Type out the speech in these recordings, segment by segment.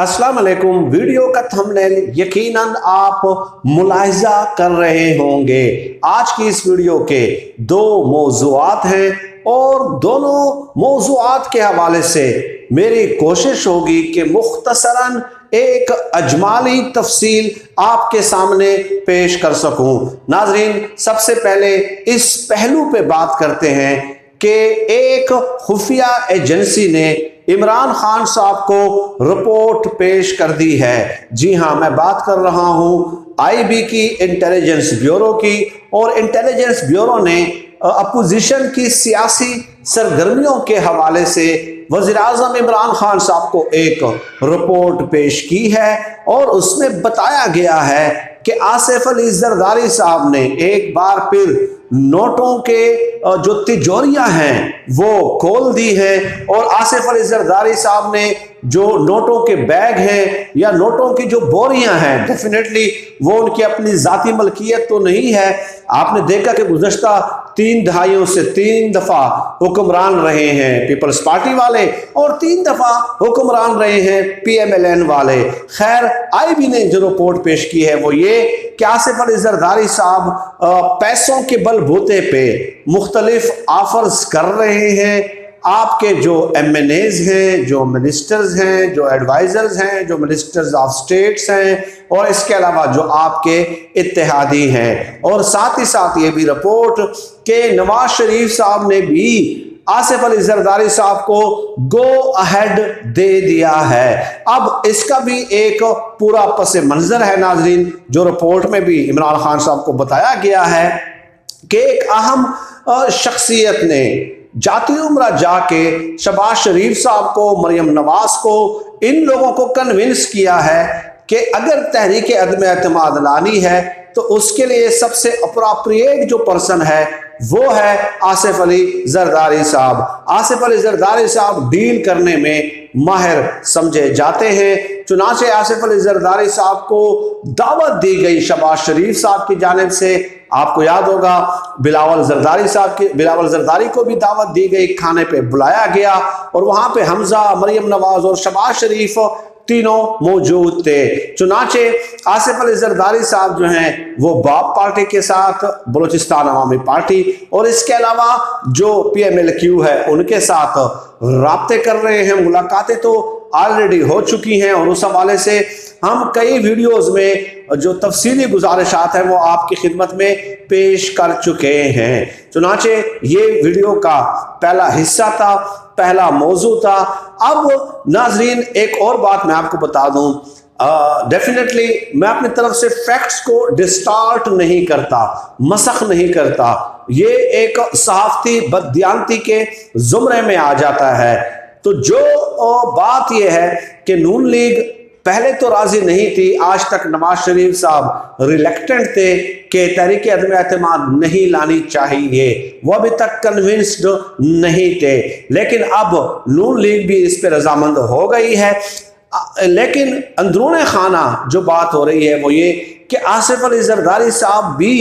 अस्सलाम वालेकुम। वीडियो का थंबनेल यकीनन आप मुलाहिजा कर रहे होंगे। आज की इस वीडियो के दो मौज़ूआत हैं और दोनों मौज़ूआत के हवाले से मेरी कोशिश होगी कि मुख्तसरन एक अजमाली तफसील आपके सामने पेश कर सकूं। नाजरीन, सबसे पहले इस पहलू पे बात करते हैं कि एक खुफिया एजेंसी ने इमरान खान साहब को रिपोर्ट पेश कर दी है। जी हां, मैं बात कर रहा हूं आईबी की, इंटेलिजेंस ब्यूरो की। और इंटेलिजेंस ब्यूरो ने अपोजिशन की सियासी सरगर्मियों के हवाले से वज़ीर आज़म इमरान खान साहब को एक रिपोर्ट पेश की है और उसमें बताया गया है कि आसिफ अली जरदारी साहब ने एक बार फिर नोटों के जो तिजोरियां हैं वो खोल दी हैं और आसिफ अली जरदारी साहब ने जो नोटों के बैग हैं या नोटों की जो बोरियां हैं, डेफिनेटली वो उनकी अपनी जाती मलकियत तो नहीं है। आपने देखा कि गुज़श्ता 3 दहाइयों से 3 दफा हुक्मरान रहे हैं पीपल्स पार्टी वाले और 3 दफा हुक्मरान रहे हैं PMLN वाले। खैर, आईबी ने जो रिपोर्ट पेश की है वो ये कि आसिफ अली जरदारी साहब पैसों के बलबूते पे मुख्तलिफ ऑफर्स कर रहे हैं। आपके जो MNAs हैं, जो मिनिस्टर्स हैं, जो एडवाइजर्स हैं, जो मिनिस्टर्स ऑफ स्टेट्स हैं और इसके अलावा जो आपके इत्तेहादी हैं। और साथ ही साथ ये भी रिपोर्ट के नवाज शरीफ साहब ने भी आसिफ अली जरदारी साहब को गो अहेड दे दिया है। अब इसका भी एक पूरा पस मंजर है नाजरीन, जो रिपोर्ट में भी इमरान खान साहब को बताया गया है कि एक अहम शख्सियत ने जाती उम्रा जाके शहबाज शरीफ साहब को, मरियम नवाज को, इन लोगों को कन्विंस किया है कि अगर तहरीक अदम एतमाद लानी है तो उसके लिए सबसे अप्रोप्रिएट जो पर्सन है वो है आसिफ अली जरदारी साहब। आसिफ अली जरदारी साहब डील करने में माहिर समझे जाते हैं। चुनाचे आसिफ अली जरदारी साहब को दावत दी गई शहबाज शरीफ साहब की जानिब से। आपको याद होगा बिलावल जरदारी को भी दावत दी गई, खाने पे बुलाया गया और वहां पे हमजा, मरियम नवाज और शहबाज शरीफ तीनों मौजूद थे। चुनाचे आसिफ अली जरदारी साहब जो हैं वो बाप पार्टी के साथ, बलूचिस्तान अवामी पार्टी और इसके अलावा जो PMLQ है उनके साथ राब्ते कर रहे हैं। मुलाकातें तो ऑलरेडी हो चुकी हैं और उस हवाले से हम कई वीडियोस में जो तफसीली गुजारिशात हैं वो आपकी खिदमत में पेश कर चुके हैं। चुनाचे ये वीडियो का पहला हिस्सा था, पहला मौजू था। अब नाजरीन, एक और बात मैं आपको बता दूं, डेफिनेटली मैं अपनी तरफ से फैक्ट्स को डिस्टार्ट नहीं करता, मसख नहीं करता। ये एक सहाफती बददियानती के जुमरे में आ जाता है। तो जो बात यह है कि नून लीग पहले तो राजी नहीं थी, आज तक नवाज शरीफ साहब रिलेक्टेंट थे कि तहरीक अदम एतमाद नहीं लानी चाहिए, वो अभी तक कन्विंस्ड नहीं थे। लेकिन अब नून लीग भी इस पर रजामंद हो गई है। लेकिन अंदरूने खाना जो बात हो रही है वो ये कि आसिफ अली जरदारी साहब भी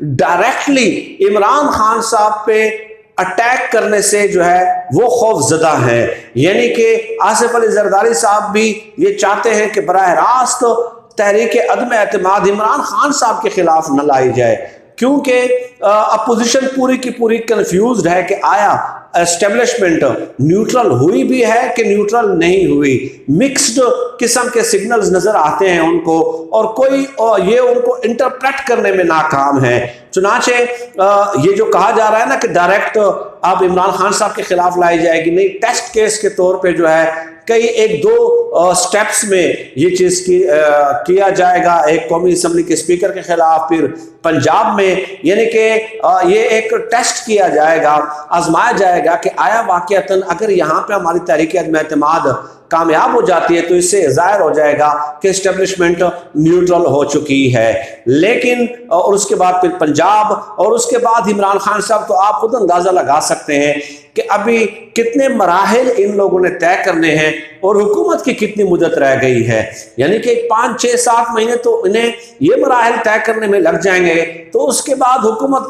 डायरेक्टली इमरान खान साहब पे अटैक करने से जो है वो खौफजदा है। यानी कि आसिफ अली जरदारी साहब भी ये चाहते हैं कि बराह रास्त तहरीक अदम एतमाद इमरान खान साहब के खिलाफ न लाई जाए, क्योंकि अपोजिशन पूरी की पूरी कंफ्यूज्ड है कि आया एस्टेब्लिशमेंट न्यूट्रल हुई भी है कि न्यूट्रल नहीं हुई। मिक्स्ड किस्म के सिग्नल्स नजर आते हैं उनको और कोई ये उनको इंटरप्रेट करने में नाकाम है। चुनाचे ये जो कहा जा रहा है ना कि डायरेक्ट अब इमरान खान साहब के खिलाफ लाई जाएगी, नहीं, टेस्ट केस के तौर पे जो है कई 1-2 स्टेप्स में ये चीज किया जाएगा। एक कौमी असम्बली के स्पीकर के खिलाफ, फिर पंजाब में, यानी कि ये एक टेस्ट किया जाएगा, आजमाया जाएगा कि आया वाकईतन अगर यहाँ पे हमारी तहरीक अदम एतमाद कामयाब हो जाती है तो इससे जाहिर हो जाएगा कि एस्टेब्लिशमेंट न्यूट्रल हो चुकी है। लेकिन और उसके बाद फिर पंजाब और उसके बाद इमरान खान साहब, तो आप खुद अंदाजा लगा सकते हैं कि अभी कितने मराहिल इन लोगों ने तय करने हैं और हुकूमत की कितनी मुद्दत रह गई है। यानी कि 5, 6, 7 महीने तो इन्हें ये मराहिल तय करने में लग जाएंगे, तो उसके बाद हुकूमत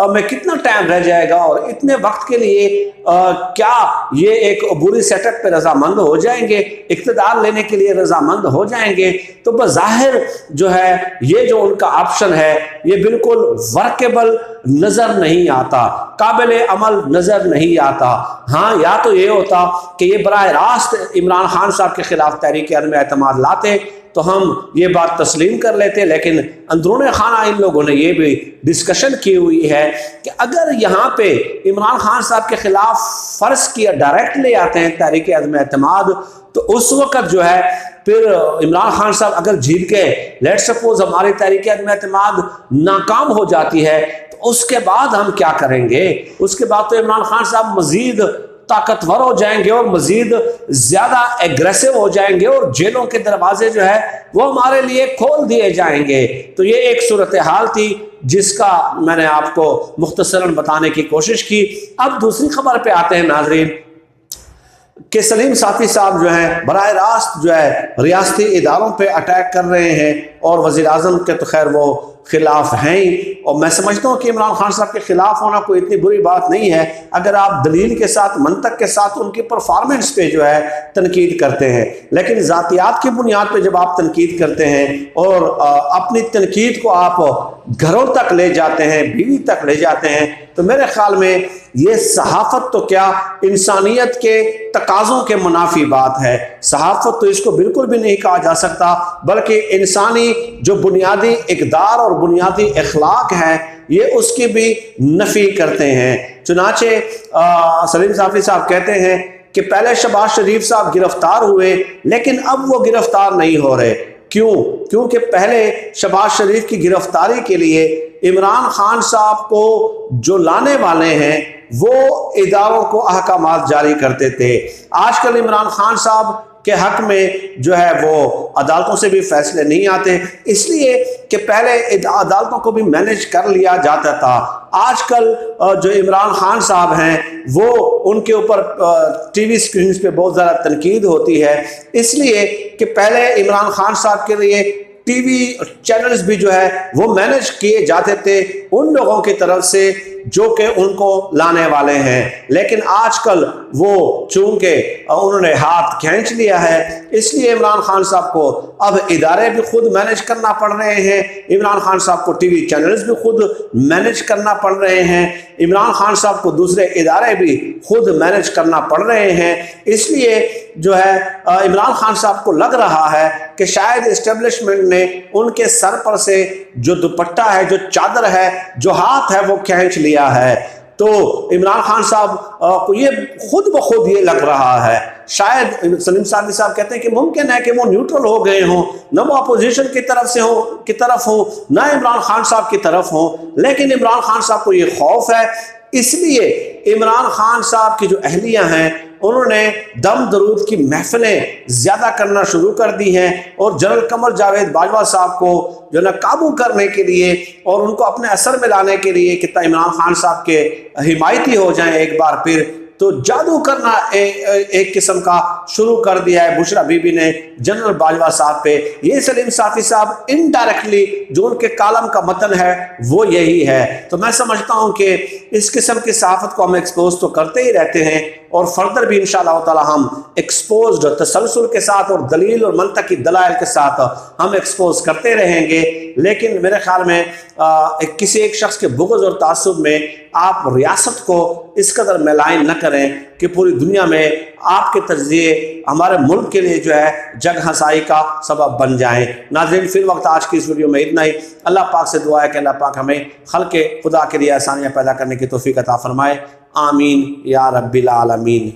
में कितना टाइम रह जाएगा और इतने वक्त के लिए क्या ये एक अबूरी सेटअप पे रजामंद हो जाएंगे, इख्तिदार लेने के लिए रजामंद हो जाएंगे। तो बज़ाहिर जो है ये जो उनका ऑप्शन है ये बिल्कुल वर्केबल नजर नहीं आता, काबिल अमल नजर नहीं आता। हाँ, या तो ये होता कि ये बराह रास्त इमरान खान साहब के खिलाफ तहरीक अदम एतमाद लाते तो हम ये बात तस्लीम कर लेते, लेकिन अंदरूनी खाना इन लोगों ने ये भी डिस्कशन की हुई है कि अगर यहाँ पे इमरान खान साहब के खिलाफ फर्ज किया डायरेक्ट ले आते हैं तहरीक अदम एतमाद, तो उस वक्त जो है फिर इमरान खान साहब अगर जीत के लेट सपोज हमारी तहरीक अदम एतमाद नाकाम हो जाती है, तो उसके बाद हम क्या करेंगे? उसके बाद तो इमरान खान साहब मजीद ताकतवर हो जाएंगे और मजीद ज्यादा एग्रेसिव हो जाएंगे और जेलों के दरवाजे जो है वो हमारे लिए खोल दिए जाएंगे। तो ये एक सूरत हाल थी जिसका मैंने आपको मुख्तसरन बताने की कोशिश की। अब दूसरी खबर पे आते हैं नाजरीन कि सलीम साफी साहब जो है बराह रास्त जो है रियासती इदारों पे अटैक कर रहे हैं और वज़ीर आज़म के तो खैर वो खिलाफ हैं ही, और मैं समझता हूँ कि इमरान खान साहब के खिलाफ होना कोई इतनी बुरी बात नहीं है अगर आप दलील के साथ, मंतक के साथ उनकी परफॉर्मेंस पे जो है तनकीद करते हैं। लेकिन ज़ातियात की बुनियाद पे जब आप तनकीद करते हैं और अपनी तनकीद को आप घरों तक ले जाते हैं, बीवी तक ले जाते हैं, तो मेरे ख्याल में ये सहाफत तो क्या इंसानियत के तकाज़ों के मुनाफी बात है। सहाफत तो इसको बिल्कुल भी नहीं कहा जा सकता, बल्कि इंसानी जो बुनियादी इक़दार और बुनियादी अखलाक है ये उसकी भी नफ़ी करते हैं। चुनाचे सलीम साफी साहब कहते हैं कि पहले शहबाज शरीफ साहब गिरफ्तार हुए लेकिन अब वो गिरफ्तार नहीं हो रहे। क्यों? क्योंकि पहले शहबाज शरीफ की गिरफ्तारी के लिए इमरान खान साहब को जो लाने वाले हैं वो इदारों को अहकामात जारी करते थे। आजकल इमरान खान साहब के हक में जो है वो अदालतों से भी फैसले नहीं आते, इसलिए कि पहले अदालतों को भी मैनेज कर लिया जाता था। आजकल जो इमरान खान साहब हैं वो उनके ऊपर टीवी स्क्रीन पे बहुत ज़्यादा तनकीद होती है, इसलिए कि पहले इमरान खान साहब के लिए टीवी चैनल्स भी जो है वो मैनेज किए जाते थे उन लोगों की तरफ से जो कि उनको लाने वाले हैं। लेकिन आजकल वो चूंकि उन्होंने हाथ खींच लिया है, इसलिए इमरान खान साहब को अब इदारे भी खुद मैनेज करना पड़ रहे हैं, इमरान खान साहब को टीवी चैनल्स भी खुद मैनेज करना पड़ रहे हैं, इमरान खान साहब को दूसरे इदारे भी खुद मैनेज करना पड़ रहे हैं। इसलिए जो है इमरान खान साहब को लग रहा है कि शायद इस्टेब्लिशमेंट ने उनके सर पर से जो दुपट्टा है, जो चादर है, जो हाथ है वो खींच लिया है। तो इमरान खान साहब को ये खुद ब खुद ये लग रहा है, शायद सलीम साफी साहब कहते हैं कि मुमकिन है कि वो न्यूट्रल हो गए हों, न वो अपोजिशन की तरफ हो न इमरान खान साहब की तरफ हो, लेकिन इमरान खान साहब को ये खौफ है। इसलिए इमरान खान साहब की जो अहलियां हैं उन्होंने दम दरूद की महफिलें ज़्यादा करना शुरू कर दी हैं और जनरल कमर जावेद बाजवा साहब को जो ना काबू करने के लिए और उनको अपने असर में लाने के लिए कितना इमरान खान साहब के हिमायती हो जाएं एक बार फिर, तो जादू करना एक किस्म का शुरू कर दिया है बुशरा बीबी ने जनरल बाजवा साहब पे। ये सलीम साफी साहब इनडायरेक्टली जो उनके कालम का मतन है वो यही है। तो मैं समझता हूँ कि इस किस्म की सहाफत को हम एक्सपोज तो करते ही रहते हैं और फर्दर भी इंशाअल्लाह ताला हम एक्सपोज तसलसल के साथ और दलील और मंतक की दलाइल के साथ हम एक्सपोज करते रहेंगे। लेकिन मेरे ख्याल में किसी एक शख्स के बुग़्ज़ और तासुब में आप रियासत को इस कदर मैलाइन न करें कि पूरी दुनिया में आपके तज्ज़िये हमारे मुल्क के लिए जो है जग हंसाई का सबब बन जाएं। नाज़रीन, फिर वक्त आज की इस वीडियो में इतना ही। अल्लाह पाक से दुआ है कि अल्लाह पाक हमें खल्क़े खुदा के लिए आसानियाँ पैदा करने की तौफ़ीक़ अता फ़रमाए। आमीन या रब्बिल आलमीन।